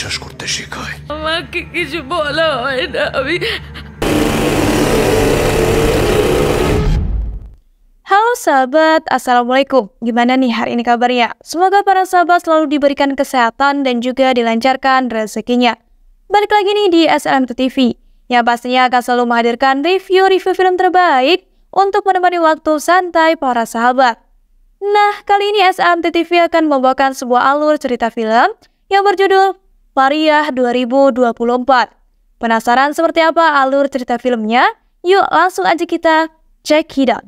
বিশ্বাস করতে শেখায়। আমাকে কিছু বলা হয় না। Halo sahabat, Assalamualaikum. Gimana nih hari ini kabarnya? Semoga para sahabat selalu diberikan kesehatan dan juga dilancarkan rezekinya. Balik lagi nih di SLMT TV, yang pastinya akan selalu menghadirkan review-review film terbaik untuk menemani waktu santai para sahabat. Nah, kali ini SLMT TV akan membawakan sebuah alur cerita film yang berjudul Pariah 2024. Penasaran seperti apa alur cerita filmnya? Yuk langsung aja kita check it out.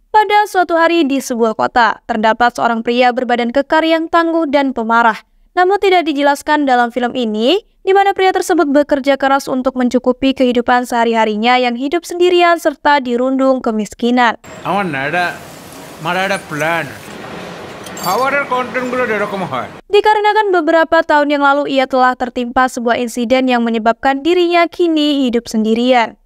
Pada suatu hari di sebuah kota, terdapat seorang pria berbadan kekar yang tangguh dan pemarah. Namun tidak dijelaskan dalam film ini, di mana pria tersebut bekerja keras untuk mencukupi kehidupan sehari-harinya yang hidup sendirian serta dirundung kemiskinan. Dikarenakan beberapa tahun yang lalu ia telah tertimpa sebuah insiden yang menyebabkan dirinya kini hidup sendirian.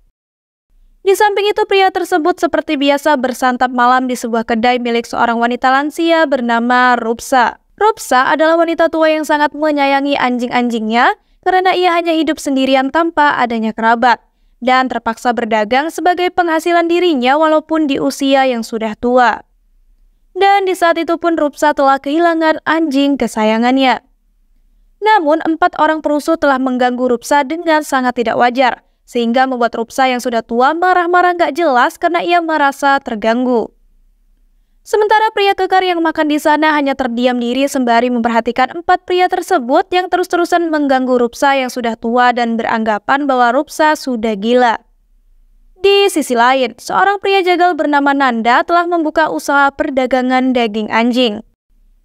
Di samping itu, pria tersebut seperti biasa bersantap malam di sebuah kedai milik seorang wanita lansia bernama Rupsa. Rupsa adalah wanita tua yang sangat menyayangi anjing-anjingnya karena ia hanya hidup sendirian tanpa adanya kerabat dan terpaksa berdagang sebagai penghasilan dirinya walaupun di usia yang sudah tua. Dan di saat itu pun Rupsa telah kehilangan anjing kesayangannya. Namun 4 orang perusuh telah mengganggu Rupsa dengan sangat tidak wajar, sehingga membuat Rupsa yang sudah tua marah-marah gak jelas karena ia merasa terganggu. Sementara pria kekar yang makan di sana hanya terdiam diri sembari memperhatikan 4 pria tersebut yang terus-terusan mengganggu Rupsa yang sudah tua dan beranggapan bahwa Rupsa sudah gila. Di sisi lain, seorang pria jagal bernama Nanda telah membuka usaha perdagangan daging anjing,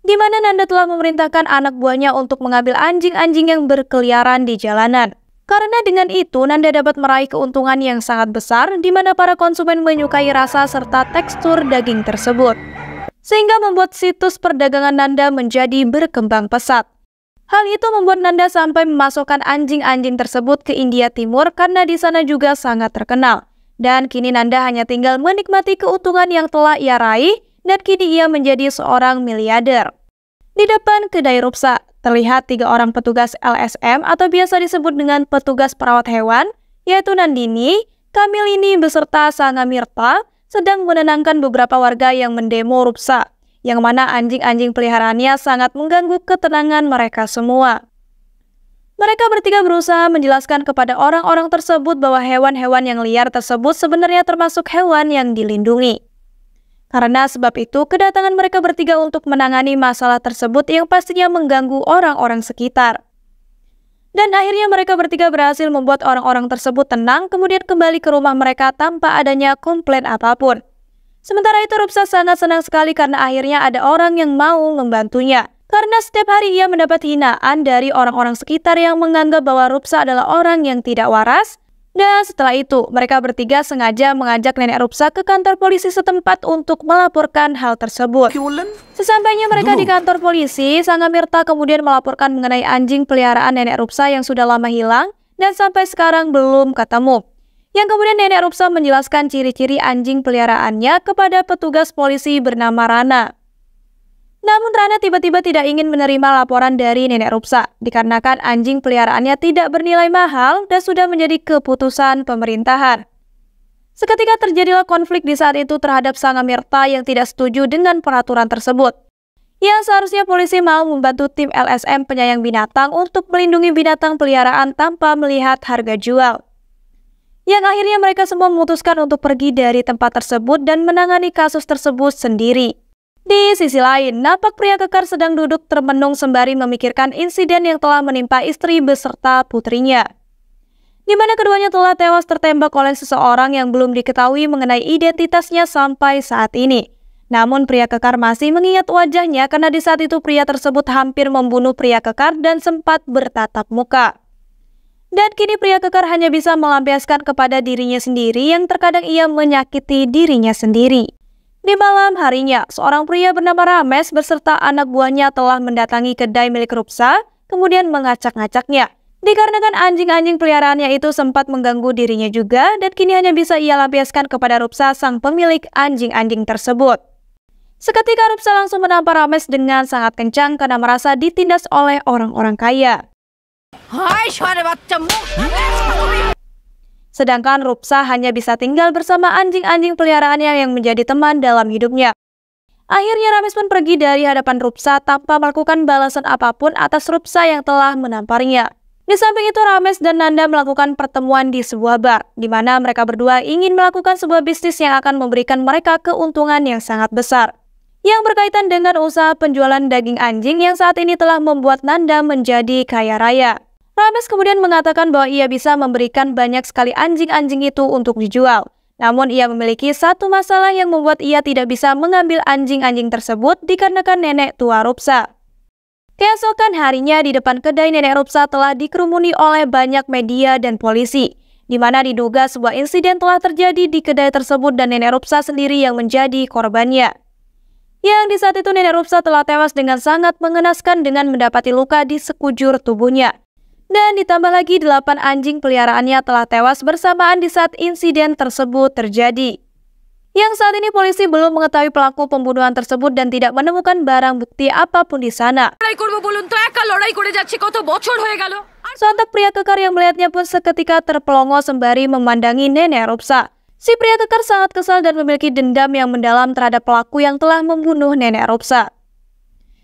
di mana Nanda telah memerintahkan anak buahnya untuk mengambil anjing-anjing yang berkeliaran di jalanan. Karena dengan itu, Nanda dapat meraih keuntungan yang sangat besar di mana para konsumen menyukai rasa serta tekstur daging tersebut. Sehingga membuat situs perdagangan Nanda menjadi berkembang pesat. Hal itu membuat Nanda sampai memasukkan anjing-anjing tersebut ke India Timur karena di sana juga sangat terkenal. Dan kini Nanda hanya tinggal menikmati keuntungan yang telah ia raih dan kini ia menjadi seorang miliarder. Di depan kedai Rupsa, terlihat 3 orang petugas LSM atau biasa disebut dengan petugas perawat hewan, yaitu Nandini, Kamilini beserta Sangamirta sedang menenangkan beberapa warga yang mendemo Rupsa, yang mana anjing-anjing peliharaannya sangat mengganggu ketenangan mereka semua. Mereka bertiga berusaha menjelaskan kepada orang-orang tersebut bahwa hewan-hewan yang liar tersebut sebenarnya termasuk hewan yang dilindungi. Karena sebab itu, kedatangan mereka bertiga untuk menangani masalah tersebut yang pastinya mengganggu orang-orang sekitar. Dan akhirnya mereka bertiga berhasil membuat orang-orang tersebut tenang, kemudian kembali ke rumah mereka tanpa adanya komplain apapun. Sementara itu, Rupsa sangat senang sekali karena akhirnya ada orang yang mau membantunya. Karena setiap hari ia mendapat hinaan dari orang-orang sekitar yang menganggap bahwa Rupsa adalah orang yang tidak waras. Dan setelah itu, mereka bertiga sengaja mengajak nenek Rupsa ke kantor polisi setempat untuk melaporkan hal tersebut. Sesampainya mereka di kantor polisi, Sangamirta kemudian melaporkan mengenai anjing peliharaan nenek Rupsa yang sudah lama hilang dan sampai sekarang belum ketemu. Yang kemudian nenek Rupsa menjelaskan ciri-ciri anjing peliharaannya kepada petugas polisi bernama Rana. Namun Rana tiba-tiba tidak ingin menerima laporan dari nenek Rupsa, dikarenakan anjing peliharaannya tidak bernilai mahal dan sudah menjadi keputusan pemerintahan. Seketika terjadilah konflik di saat itu terhadap Sangamirta yang tidak setuju dengan peraturan tersebut. Yang seharusnya polisi mau membantu tim LSM penyayang binatang untuk melindungi binatang peliharaan tanpa melihat harga jual. Yang akhirnya mereka semua memutuskan untuk pergi dari tempat tersebut dan menangani kasus tersebut sendiri. Di sisi lain, nampak pria kekar sedang duduk termenung sembari memikirkan insiden yang telah menimpa istri beserta putrinya, di mana keduanya telah tewas tertembak oleh seseorang yang belum diketahui mengenai identitasnya sampai saat ini. Namun pria kekar masih mengingat wajahnya karena di saat itu pria tersebut hampir membunuh pria kekar dan sempat bertatap muka. Dan kini pria kekar hanya bisa melampiaskan kepada dirinya sendiri yang terkadang ia menyakiti dirinya sendiri. Di malam harinya, seorang pria bernama Rames beserta anak buahnya telah mendatangi kedai milik Rupsa kemudian mengacak-ngacaknya. Dikarenakan anjing-anjing peliharaannya itu sempat mengganggu dirinya juga, dan kini hanya bisa ia lampiaskan kepada Rupsa, sang pemilik anjing-anjing tersebut. Seketika Rupsa langsung menampar Rames dengan sangat kencang karena merasa ditindas oleh orang-orang kaya. Sedangkan Rupsa hanya bisa tinggal bersama anjing-anjing peliharaannya yang menjadi teman dalam hidupnya. Akhirnya Rames pun pergi dari hadapan Rupsa tanpa melakukan balasan apapun atas Rupsa yang telah menamparnya. Di samping itu Rames dan Nanda melakukan pertemuan di sebuah bar, di mana mereka berdua ingin melakukan sebuah bisnis yang akan memberikan mereka keuntungan yang sangat besar, yang berkaitan dengan usaha penjualan daging anjing yang saat ini telah membuat Nanda menjadi kaya raya. Rames kemudian mengatakan bahwa ia bisa memberikan banyak sekali anjing-anjing itu untuk dijual. Namun ia memiliki satu masalah yang membuat ia tidak bisa mengambil anjing-anjing tersebut dikarenakan nenek tua Rupsa. Keesokan harinya di depan kedai nenek Rupsa telah dikerumuni oleh banyak media dan polisi, di mana diduga sebuah insiden telah terjadi di kedai tersebut dan nenek Rupsa sendiri yang menjadi korbannya. Yang di saat itu nenek Rupsa telah tewas dengan sangat mengenaskan dengan mendapati luka di sekujur tubuhnya. Dan ditambah lagi 8 anjing peliharaannya telah tewas bersamaan di saat insiden tersebut terjadi. Yang saat ini polisi belum mengetahui pelaku pembunuhan tersebut dan tidak menemukan barang bukti apapun di sana. Sontak pria kekar yang melihatnya pun seketika terpelongo sembari memandangi nenek Rupsa. Si pria kekar sangat kesal dan memiliki dendam yang mendalam terhadap pelaku yang telah membunuh nenek Rupsa.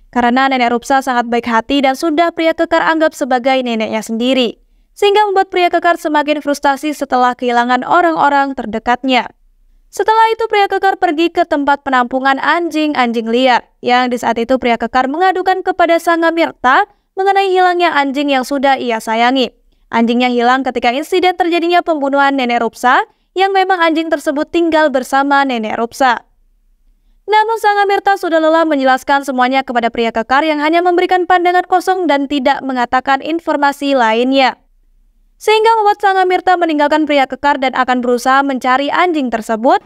Karena nenek Rupsa sangat baik hati dan sudah pria kekar anggap sebagai neneknya sendiri, sehingga membuat pria kekar semakin frustasi setelah kehilangan orang-orang terdekatnya. Setelah itu pria kekar pergi ke tempat penampungan anjing-anjing liar, yang di saat itu pria kekar mengadukan kepada Sangamirta mengenai hilangnya anjing yang sudah ia sayangi. Anjingnya hilang ketika insiden terjadinya pembunuhan nenek Rupsa, yang memang anjing tersebut tinggal bersama nenek Rupsa. Namun Sangamirta sudah lelah menjelaskan semuanya kepada pria kekar yang hanya memberikan pandangan kosong dan tidak mengatakan informasi lainnya. Sehingga membuat Sangamirta meninggalkan pria kekar dan akan berusaha mencari anjing tersebut.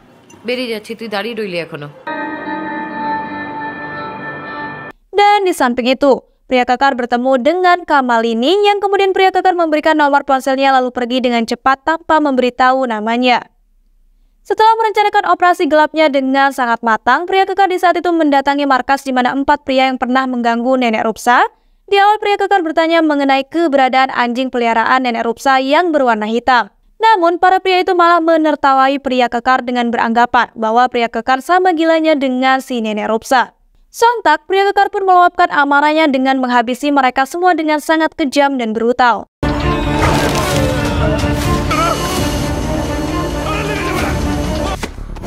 Dan di samping itu, pria kekar bertemu dengan Kamalini yang kemudian pria kekar memberikan nomor ponselnya lalu pergi dengan cepat tanpa memberitahu namanya. Setelah merencanakan operasi gelapnya dengan sangat matang, pria kekar di saat itu mendatangi markas di mana 4 pria yang pernah mengganggu nenek Rupsa. Di awal pria kekar bertanya mengenai keberadaan anjing peliharaan nenek Rupsa yang berwarna hitam. Namun para pria itu malah menertawai pria kekar dengan beranggapan bahwa pria kekar sama gilanya dengan si nenek Rupsa. Sontak pria kekar pun meluapkan amarahnya dengan menghabisi mereka semua dengan sangat kejam dan brutal.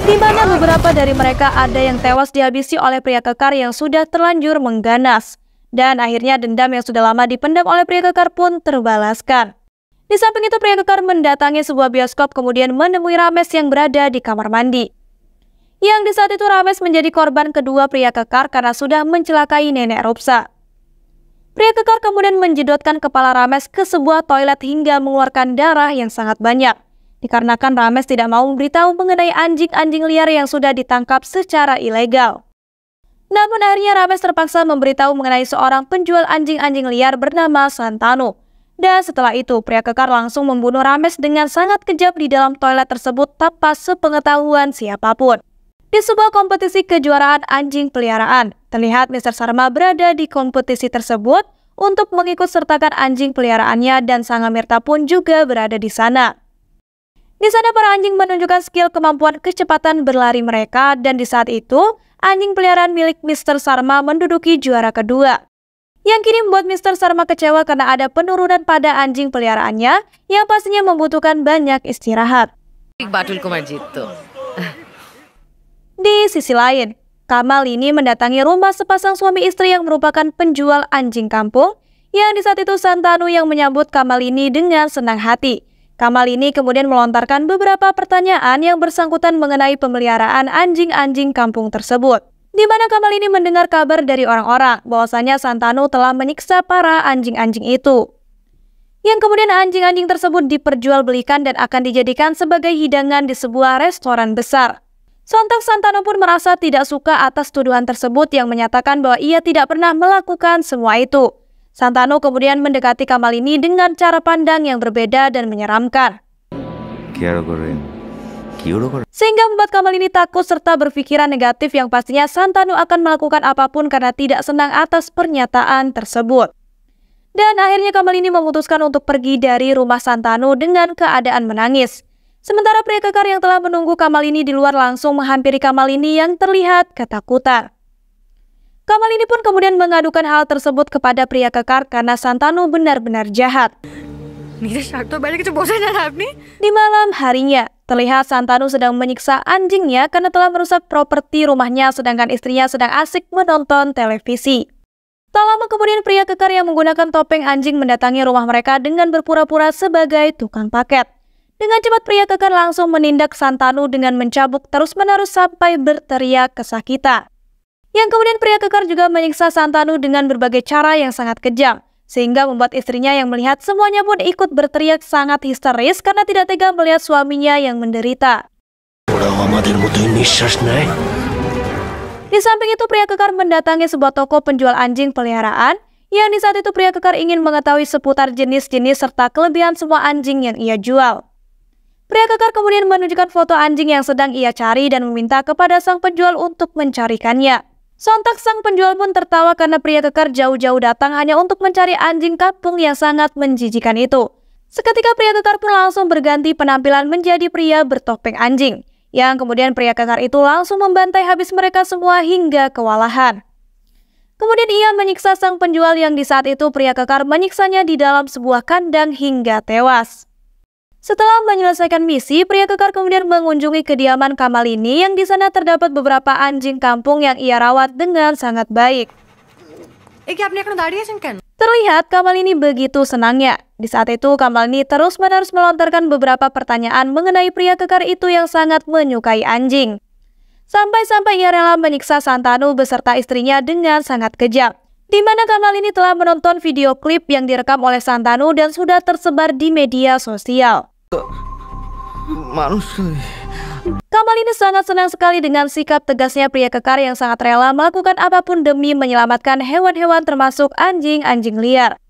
Di mana beberapa dari mereka ada yang tewas dihabisi oleh pria kekar yang sudah terlanjur mengganas. Dan akhirnya dendam yang sudah lama dipendam oleh pria kekar pun terbalaskan. Di samping itu pria kekar mendatangi sebuah bioskop kemudian menemui Rames yang berada di kamar mandi. Yang di saat itu Rames menjadi korban kedua pria kekar karena sudah mencelakai nenek Rupsa. Pria kekar kemudian menjedotkan kepala Rames ke sebuah toilet hingga mengeluarkan darah yang sangat banyak. Dikarenakan Rames tidak mau memberitahu mengenai anjing-anjing liar yang sudah ditangkap secara ilegal. Namun akhirnya Rames terpaksa memberitahu mengenai seorang penjual anjing-anjing liar bernama Santanu. Dan setelah itu pria kekar langsung membunuh Rames dengan sangat kejam di dalam toilet tersebut tanpa sepengetahuan siapapun. Di sebuah kompetisi kejuaraan anjing peliharaan, terlihat Mr. Sarma berada di kompetisi tersebut untuk mengikut sertakan anjing peliharaannya dan Sangamirta pun juga berada di sana. Di sana para anjing menunjukkan skill kemampuan kecepatan berlari mereka dan di saat itu anjing peliharaan milik Mr. Sarma menduduki juara kedua. Yang kini membuat Mr. Sarma kecewa karena ada penurunan pada anjing peliharaannya yang pastinya membutuhkan banyak istirahat. Di sisi lain, Kamalini mendatangi rumah sepasang suami istri yang merupakan penjual anjing kampung yang di saat itu Santanu yang menyambut Kamalini dengan senang hati. Kamalini kemudian melontarkan beberapa pertanyaan yang bersangkutan mengenai pemeliharaan anjing-anjing kampung tersebut. Di mana Kamalini mendengar kabar dari orang-orang bahwasanya Santanu telah menyiksa para anjing-anjing itu. Yang kemudian anjing-anjing tersebut diperjualbelikan dan akan dijadikan sebagai hidangan di sebuah restoran besar. Sontak Santanu pun merasa tidak suka atas tuduhan tersebut yang menyatakan bahwa ia tidak pernah melakukan semua itu. Santanu kemudian mendekati Kamalini dengan cara pandang yang berbeda dan menyeramkan. Sehingga membuat Kamalini takut serta berpikiran negatif yang pastinya Santanu akan melakukan apapun karena tidak senang atas pernyataan tersebut. Dan akhirnya Kamalini memutuskan untuk pergi dari rumah Santanu dengan keadaan menangis. Sementara pria kekar yang telah menunggu Kamalini di luar langsung menghampiri Kamalini yang terlihat ketakutan. Kamalini pun kemudian mengadukan hal tersebut kepada pria kekar karena Santanu benar-benar jahat. Di malam harinya, terlihat Santanu sedang menyiksa anjingnya karena telah merusak properti rumahnya sedangkan istrinya sedang asik menonton televisi. Tak lama kemudian pria kekar yang menggunakan topeng anjing mendatangi rumah mereka dengan berpura-pura sebagai tukang paket. Dengan cepat pria kekar langsung menindak Santanu dengan mencabuk terus-menerus sampai berteriak kesakitan. Yang kemudian pria kekar juga menyiksa Santanu dengan berbagai cara yang sangat kejam, sehingga membuat istrinya yang melihat semuanya pun ikut berteriak sangat histeris karena tidak tega melihat suaminya yang menderita. Di samping itu pria kekar mendatangi sebuah toko penjual anjing peliharaan, yang di saat itu pria kekar ingin mengetahui seputar jenis-jenis serta kelebihan semua anjing yang ia jual. Pria kekar kemudian menunjukkan foto anjing yang sedang ia cari dan meminta kepada sang penjual untuk mencarikannya. Sontak sang penjual pun tertawa karena pria kekar jauh-jauh datang hanya untuk mencari anjing kampung yang sangat menjijikan itu. Seketika pria kekar pun langsung berganti penampilan menjadi pria bertopeng anjing, yang kemudian pria kekar itu langsung membantai habis mereka semua hingga kewalahan. Kemudian ia menyiksa sang penjual yang di saat itu pria kekar menyiksanya di dalam sebuah kandang hingga tewas. Setelah menyelesaikan misi, pria kekar kemudian mengunjungi kediaman Kamalini yang di sana terdapat beberapa anjing kampung yang ia rawat dengan sangat baik. Terlihat Kamalini begitu senangnya. Di saat itu Kamalini terus-menerus melontarkan beberapa pertanyaan mengenai pria kekar itu yang sangat menyukai anjing. Sampai-sampai ia rela menyiksa Santanu beserta istrinya dengan sangat kejam. Di mana Kamalini telah menonton video klip yang direkam oleh Santanu dan sudah tersebar di media sosial. Kamalini sangat senang sekali dengan sikap tegasnya pria kekar yang sangat rela melakukan apapun demi menyelamatkan hewan-hewan termasuk anjing-anjing liar.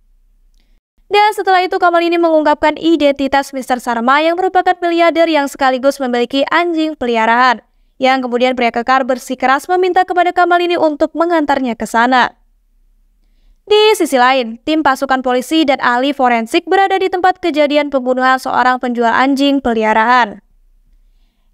Dan setelah itu Kamalini mengungkapkan identitas Mr. Sarma yang merupakan miliarder yang sekaligus memiliki anjing peliharaan. Yang kemudian pria kekar bersikeras meminta kepada Kamalini untuk mengantarnya ke sana. Di sisi lain, tim pasukan polisi dan ahli forensik berada di tempat kejadian pembunuhan seorang penjual anjing peliharaan.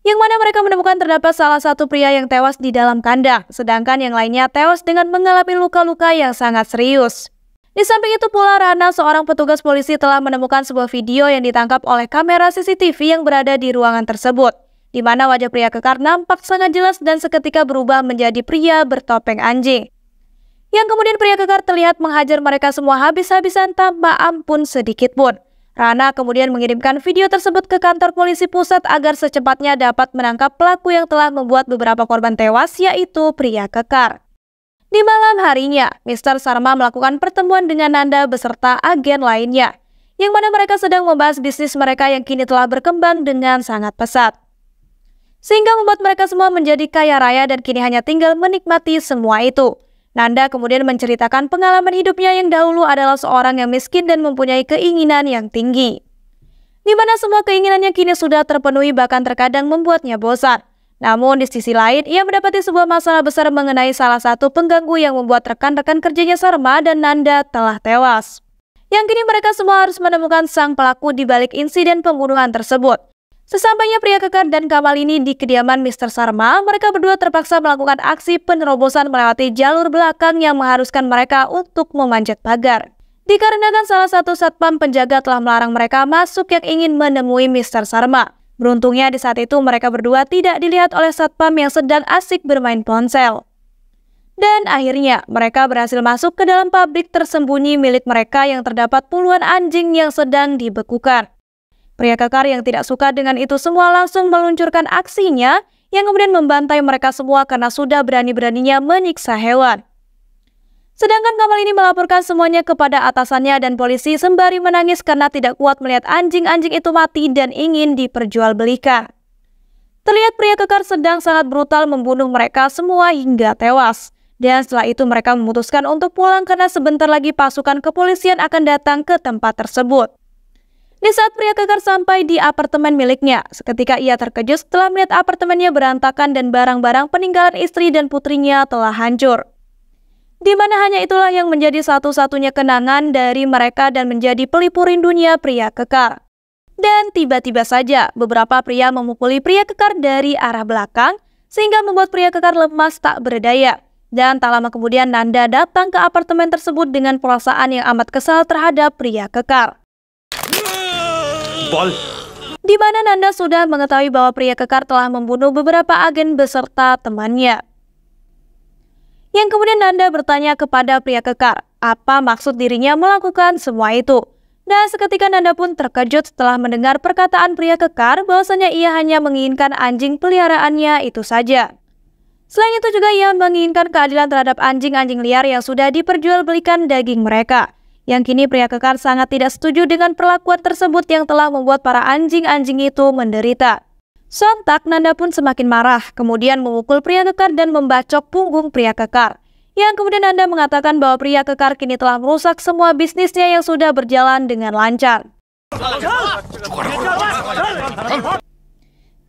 Yang mana mereka menemukan terdapat salah satu pria yang tewas di dalam kandang, sedangkan yang lainnya tewas dengan mengalami luka-luka yang sangat serius. Di samping itu pula Rana, seorang petugas polisi telah menemukan sebuah video yang ditangkap oleh kamera CCTV yang berada di ruangan tersebut, di mana wajah pria kekar nampak sangat jelas dan seketika berubah menjadi pria bertopeng anjing. Yang kemudian pria kekar terlihat menghajar mereka semua habis-habisan tanpa ampun sedikit pun. Rana kemudian mengirimkan video tersebut ke kantor polisi pusat agar secepatnya dapat menangkap pelaku yang telah membuat beberapa korban tewas, yaitu pria kekar. Di malam harinya, Mr. Sarma melakukan pertemuan dengan Nanda beserta agen lainnya, yang mana mereka sedang membahas bisnis mereka yang kini telah berkembang dengan sangat pesat. Sehingga membuat mereka semua menjadi kaya raya dan kini hanya tinggal menikmati semua itu. Nanda kemudian menceritakan pengalaman hidupnya yang dahulu adalah seorang yang miskin dan mempunyai keinginan yang tinggi. Di mana semua keinginannya kini sudah terpenuhi bahkan terkadang membuatnya bosan. Namun di sisi lain, ia mendapati sebuah masalah besar mengenai salah satu pengganggu yang membuat rekan-rekan kerjanya Sarma dan Nanda telah tewas. Yang kini mereka semua harus menemukan sang pelaku di balik insiden pembunuhan tersebut. Sesampainya pria kekar dan Kamalini di kediaman Mr. Sarma, mereka berdua terpaksa melakukan aksi penerobosan melewati jalur belakang yang mengharuskan mereka untuk memanjat pagar. Dikarenakan salah satu satpam penjaga telah melarang mereka masuk yang ingin menemui Mr. Sarma. Beruntungnya di saat itu mereka berdua tidak dilihat oleh satpam yang sedang asik bermain ponsel. Dan akhirnya mereka berhasil masuk ke dalam pabrik tersembunyi milik mereka yang terdapat puluhan anjing yang sedang dibekukan. Pria kekar yang tidak suka dengan itu semua langsung meluncurkan aksinya yang kemudian membantai mereka semua karena sudah berani-beraninya menyiksa hewan. Sedangkan Kamalini melaporkan semuanya kepada atasannya dan polisi sembari menangis karena tidak kuat melihat anjing-anjing itu mati dan ingin diperjualbelikan. Terlihat pria kekar sedang sangat brutal membunuh mereka semua hingga tewas. Dan setelah itu mereka memutuskan untuk pulang karena sebentar lagi pasukan kepolisian akan datang ke tempat tersebut. Di saat pria kekar sampai di apartemen miliknya, seketika ia terkejut setelah melihat apartemennya berantakan dan barang-barang peninggalan istri dan putrinya telah hancur. Di mana hanya itulah yang menjadi satu-satunya kenangan dari mereka dan menjadi pelipur rindunya pria kekar. Dan tiba-tiba saja beberapa pria memukuli pria kekar dari arah belakang sehingga membuat pria kekar lemas tak berdaya. Dan tak lama kemudian Nanda datang ke apartemen tersebut dengan perasaan yang amat kesal terhadap pria kekar. Di mana Nanda sudah mengetahui bahwa pria kekar telah membunuh beberapa agen beserta temannya. Yang kemudian Nanda bertanya kepada pria kekar, apa maksud dirinya melakukan semua itu. Dan seketika Nanda pun terkejut setelah mendengar perkataan pria kekar bahwasanya ia hanya menginginkan anjing peliharaannya itu saja. Selain itu juga ia menginginkan keadilan terhadap anjing-anjing liar yang sudah diperjualbelikan daging mereka. Yang kini pria kekar sangat tidak setuju dengan perlakuan tersebut yang telah membuat para anjing-anjing itu menderita. Sontak Nanda pun semakin marah, kemudian memukul pria kekar dan membacok punggung pria kekar. Yang kemudian Nanda mengatakan bahwa pria kekar kini telah merusak semua bisnisnya yang sudah berjalan dengan lancar.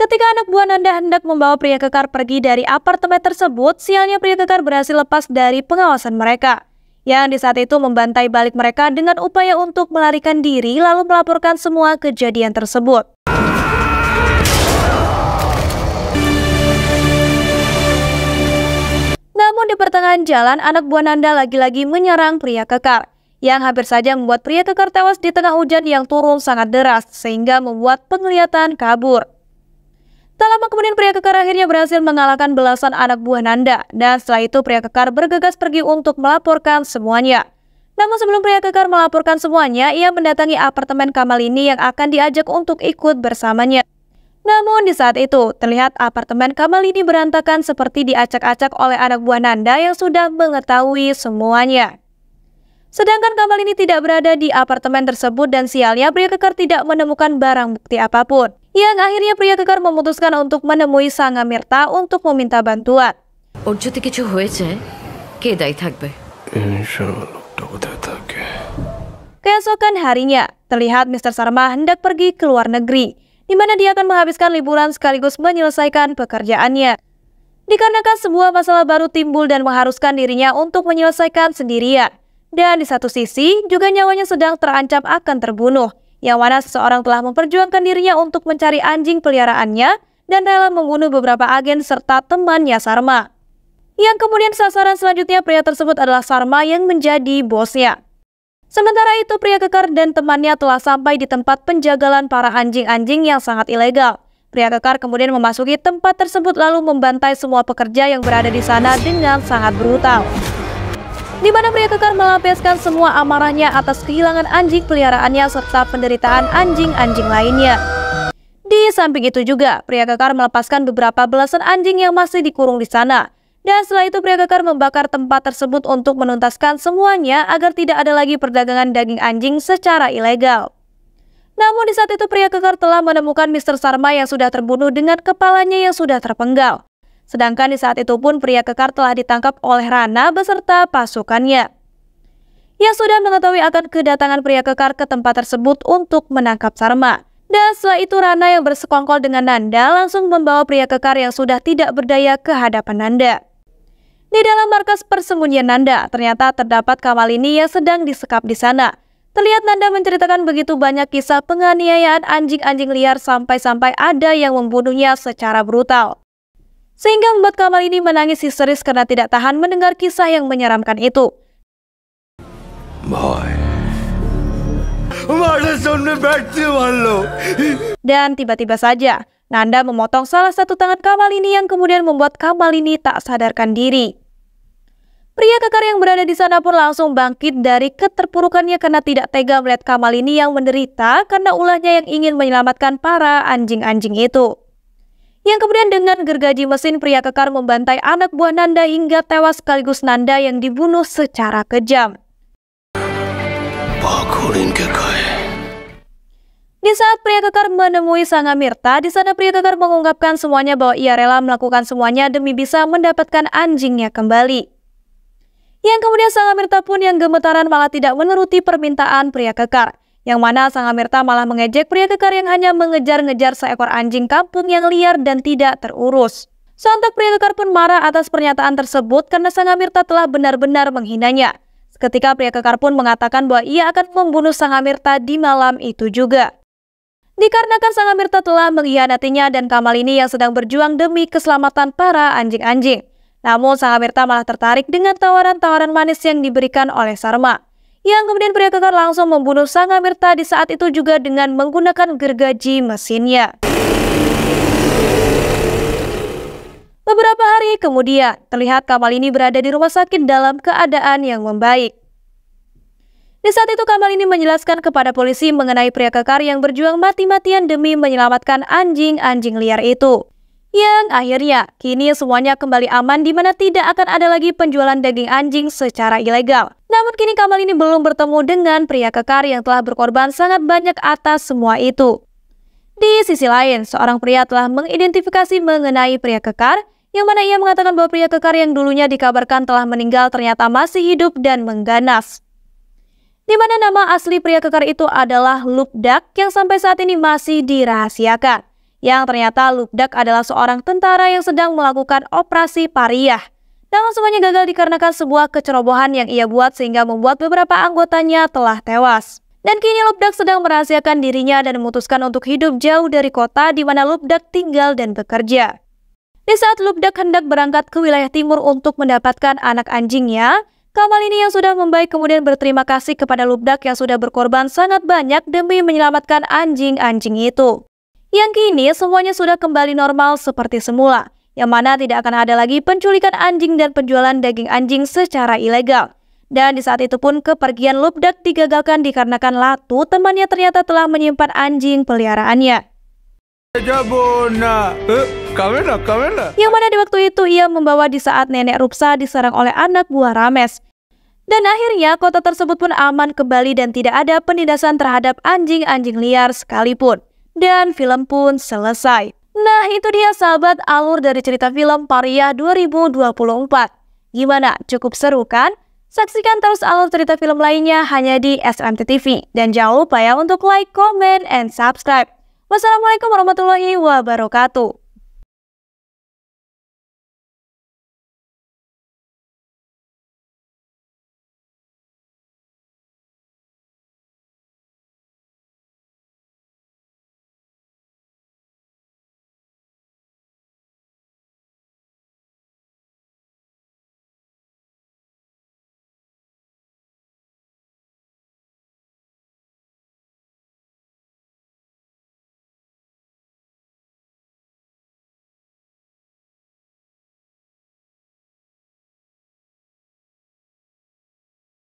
Ketika anak buah Nanda hendak membawa pria kekar pergi dari apartemen tersebut, sialnya pria kekar berhasil lepas dari pengawasan mereka. Yang di saat itu membantai balik mereka dengan upaya untuk melarikan diri lalu melaporkan semua kejadian tersebut. Namun di pertengahan jalan, anak buah Nanda lagi-lagi menyerang pria kekar, yang hampir saja membuat pria kekar tewas di tengah hujan yang turun sangat deras, sehingga membuat penglihatan kabur. Tak lama kemudian pria kekar akhirnya berhasil mengalahkan belasan anak buah Nanda, dan setelah itu pria kekar bergegas pergi untuk melaporkan semuanya. Namun sebelum pria kekar melaporkan semuanya, ia mendatangi apartemen Kamalini yang akan diajak untuk ikut bersamanya. Namun di saat itu, terlihat apartemen Kamalini berantakan seperti diacak-acak oleh anak buah Nanda yang sudah mengetahui semuanya. Sedangkan Kamalini tidak berada di apartemen tersebut dan sialnya pria kekar tidak menemukan barang bukti apapun. Yang akhirnya pria kekar memutuskan untuk menemui Sang Amirta untuk meminta bantuan. ওর যদি কিছু হয়েছে কে দায়ী থাকবে? Keesokan harinya, terlihat Mr. Sarma hendak pergi ke luar negeri, di mana dia akan menghabiskan liburan sekaligus menyelesaikan pekerjaannya. Dikarenakan sebuah masalah baru timbul dan mengharuskan dirinya untuk menyelesaikan sendirian. Dan di satu sisi, juga nyawanya sedang terancam akan terbunuh, yang mana seseorang telah memperjuangkan dirinya untuk mencari anjing peliharaannya dan rela membunuh beberapa agen serta temannya Sarma. Yang kemudian sasaran selanjutnya pria tersebut adalah Sarma yang menjadi bosnya. Sementara itu pria kekar dan temannya telah sampai di tempat penjagalan para anjing-anjing yang sangat ilegal. Pria kekar kemudian memasuki tempat tersebut lalu membantai semua pekerja yang berada di sana dengan sangat brutal. Di mana pria kekar melampiaskan semua amarahnya atas kehilangan anjing peliharaannya serta penderitaan anjing-anjing lainnya. Di samping itu juga, pria kekar melepaskan beberapa belasan anjing yang masih dikurung di sana. Dan setelah itu pria kekar membakar tempat tersebut untuk menuntaskan semuanya agar tidak ada lagi perdagangan daging anjing secara ilegal. Namun di saat itu pria kekar telah menemukan Mr. Sarma yang sudah terbunuh dengan kepalanya yang sudah terpenggal. Sedangkan di saat itu pun pria kekar telah ditangkap oleh Rana beserta pasukannya. Yang sudah mengetahui akan kedatangan pria kekar ke tempat tersebut untuk menangkap Sarma. Dan setelah itu Rana yang bersekongkol dengan Nanda langsung membawa pria kekar yang sudah tidak berdaya ke hadapan Nanda. Di dalam markas persembunyian Nanda, ternyata terdapat Kamalini yang sedang disekap di sana. Terlihat Nanda menceritakan begitu banyak kisah penganiayaan anjing-anjing liar sampai-sampai ada yang membunuhnya secara brutal. Sehingga membuat Kamalini menangis histeris karena tidak tahan mendengar kisah yang menyeramkan itu. Dan tiba-tiba saja, Nanda memotong salah satu tangan Kamalini yang kemudian membuat Kamalini tak sadarkan diri. Pria kekar yang berada di sana pun langsung bangkit dari keterpurukannya karena tidak tega melihat Kamalini yang menderita karena ulahnya yang ingin menyelamatkan para anjing-anjing itu. Yang kemudian dengan gergaji mesin pria kekar membantai anak buah Nanda hingga tewas sekaligus Nanda yang dibunuh secara kejam. Di saat pria kekar menemui Sang Amirta, di sana pria kekar mengungkapkan semuanya bahwa ia rela melakukan semuanya demi bisa mendapatkan anjingnya kembali. Yang kemudian Sang Amirta pun yang gemetaran malah tidak menuruti permintaan pria kekar. Yang mana Sang Amirta malah mengejek pria kekar yang hanya mengejar-ngejar seekor anjing kampung yang liar dan tidak terurus. Sontak pria kekar pun marah atas pernyataan tersebut karena Sang Amirta telah benar-benar menghinanya. Seketika pria kekar pun mengatakan bahwa ia akan membunuh Sang Amirta di malam itu juga. Dikarenakan Sang Amirta telah mengkhianatinya dan Kamalini yang sedang berjuang demi keselamatan para anjing-anjing. Namun Sang Amirta malah tertarik dengan tawaran-tawaran manis yang diberikan oleh Sarma. Yang kemudian pria kekar langsung membunuh Sang Amirta di saat itu juga dengan menggunakan gergaji mesinnya. Beberapa hari kemudian, terlihat Kamalini berada di rumah sakit dalam keadaan yang membaik. Di saat itu Kamalini menjelaskan kepada polisi mengenai pria kekar yang berjuang mati-matian demi menyelamatkan anjing-anjing liar itu. Yang akhirnya, kini semuanya kembali aman di mana tidak akan ada lagi penjualan daging anjing secara ilegal. Namun kini Kamalini belum bertemu dengan pria kekar yang telah berkorban sangat banyak atas semua itu. Di sisi lain, seorang pria telah mengidentifikasi mengenai pria kekar, yang mana ia mengatakan bahwa pria kekar yang dulunya dikabarkan telah meninggal ternyata masih hidup dan mengganas. Di mana nama asli pria kekar itu adalah Lubdak yang sampai saat ini masih dirahasiakan. Yang ternyata Lubdak adalah seorang tentara yang sedang melakukan operasi pariah. Namun semuanya gagal dikarenakan sebuah kecerobohan yang ia buat sehingga membuat beberapa anggotanya telah tewas. Dan kini Lubdak sedang merahasiakan dirinya dan memutuskan untuk hidup jauh dari kota di mana Lubdak tinggal dan bekerja. Di saat Lubdak hendak berangkat ke wilayah timur untuk mendapatkan anak anjingnya, Kamalini yang sudah membaik kemudian berterima kasih kepada Lubdak yang sudah berkorban sangat banyak demi menyelamatkan anjing-anjing itu. Yang kini semuanya sudah kembali normal seperti semula, yang mana tidak akan ada lagi penculikan anjing dan penjualan daging anjing secara ilegal. Dan di saat itu pun kepergian Lubdak digagalkan dikarenakan Latu temannya ternyata telah menyimpan anjing peliharaannya. Yang mana di waktu itu ia membawa di saat nenek Rupsa diserang oleh anak buah Rames. Dan akhirnya kota tersebut pun aman kembali dan tidak ada penindasan terhadap anjing-anjing liar sekalipun. Dan film pun selesai. Nah itu dia sahabat alur dari cerita film Pariah 2024. Gimana? Cukup seru kan? Saksikan terus alur cerita film lainnya hanya di SMT TV. Dan jangan lupa ya untuk like, comment, and subscribe. Wassalamualaikum warahmatullahi wabarakatuh.